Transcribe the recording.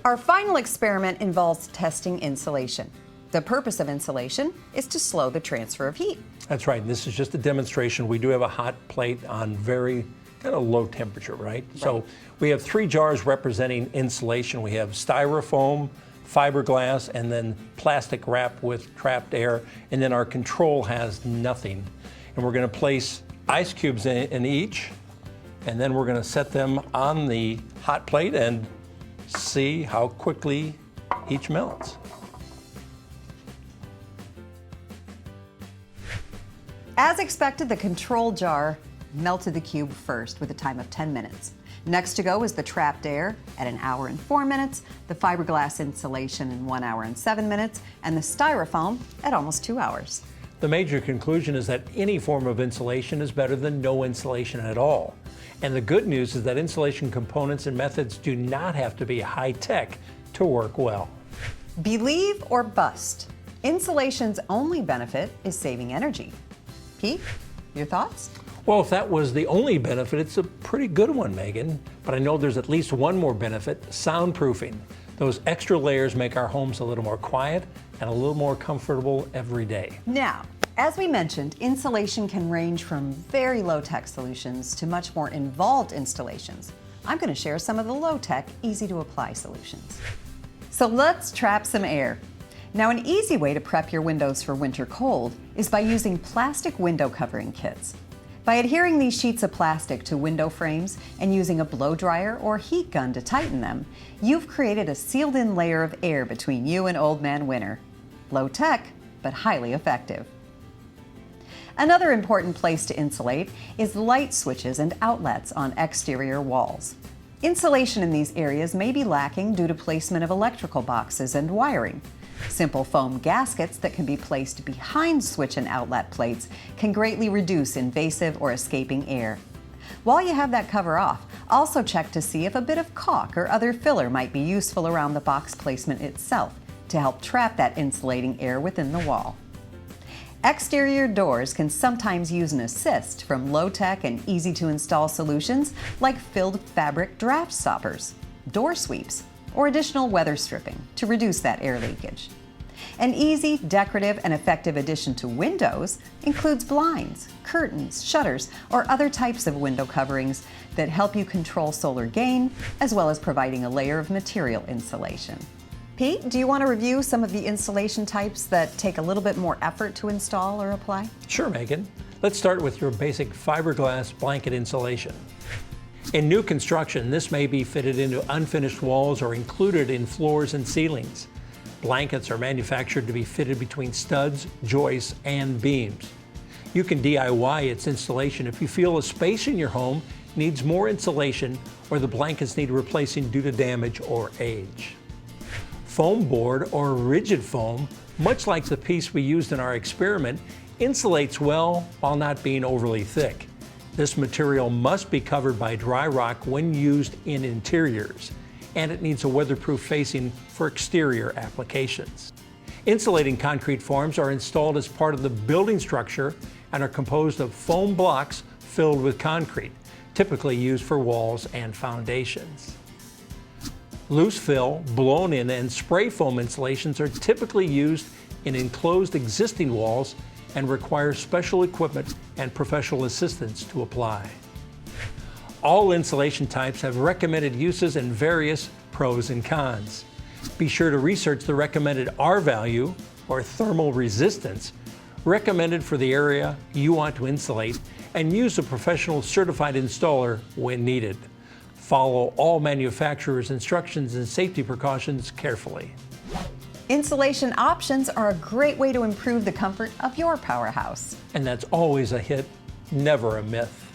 Our final experiment involves testing insulation. The purpose of insulation is to slow the transfer of heat. That's right. This is just a demonstration. We do have a hot plate on very kind of low temperature, right? So we have 3 jars representing insulation. We have styrofoam, fiberglass, and then plastic wrap with trapped air. And then our control has nothing. And we're going to place ice cubes in each, and then we're going to set them on the hot plate and see how quickly each melts. As expected, the control jar melted the cube first with a time of 10 minutes. Next to go is the trapped air at 1 hour and 4 minutes, the fiberglass insulation in 1 hour and 7 minutes, and the styrofoam at almost 2 hours. The major conclusion is that any form of insulation is better than no insulation at all. And the good news is that insulation components and methods do not have to be high-tech to work well. Believe or bust, insulation's only benefit is saving energy. Pete, your thoughts? Well, if that was the only benefit, it's a pretty good one, Megan. But I know there's at least one more benefit, soundproofing. Those extra layers make our homes a little more quiet and a little more comfortable every day. Now, as we mentioned, insulation can range from very low-tech solutions to much more involved installations. I'm going to share some of the low-tech, easy-to-apply solutions. So let's trap some air. Now, an easy way to prep your windows for winter cold is by using plastic window covering kits. By adhering these sheets of plastic to window frames and using a blow dryer or heat gun to tighten them, you've created a sealed-in layer of air between you and Old Man Winter. Low-tech, but highly effective. Another important place to insulate is light switches and outlets on exterior walls. Insulation in these areas may be lacking due to placement of electrical boxes and wiring. Simple foam gaskets that can be placed behind switch and outlet plates can greatly reduce invasive or escaping air. While you have that cover off, also check to see if a bit of caulk or other filler might be useful around the box placement itself to help trap that insulating air within the wall. Exterior doors can sometimes use an assist from low-tech and easy-to-install solutions like filled fabric draft stoppers, door sweeps, or additional weather stripping to reduce that air leakage. An easy, decorative, and effective addition to windows includes blinds, curtains, shutters, or other types of window coverings that help you control solar gain, as well as providing a layer of material insulation. Pete, do you want to review some of the insulation types that take a little bit more effort to install or apply? Sure, Megan. Let's start with your basic fiberglass blanket insulation. In new construction, this may be fitted into unfinished walls or included in floors and ceilings. Blankets are manufactured to be fitted between studs, joists, and beams. You can DIY its installation if you feel a space in your home needs more insulation or the blankets need replacing due to damage or age. Foam board or rigid foam, much like the piece we used in our experiment, insulates well while not being overly thick. This material must be covered by dry rock when used in interiors, and it needs a weatherproof facing for exterior applications. Insulating concrete forms are installed as part of the building structure and are composed of foam blocks filled with concrete, typically used for walls and foundations. Loose fill, blown in, and spray foam insulations are typically used in enclosed existing walls and require special equipment and professional assistance to apply. All insulation types have recommended uses and various pros and cons. Be sure to research the recommended R value, or thermal resistance, recommended for the area you want to insulate, and use a professional certified installer when needed. Follow all manufacturers' instructions and safety precautions carefully. Insulation options are a great way to improve the comfort of your PowerHouse. And that's always a hit, never a myth.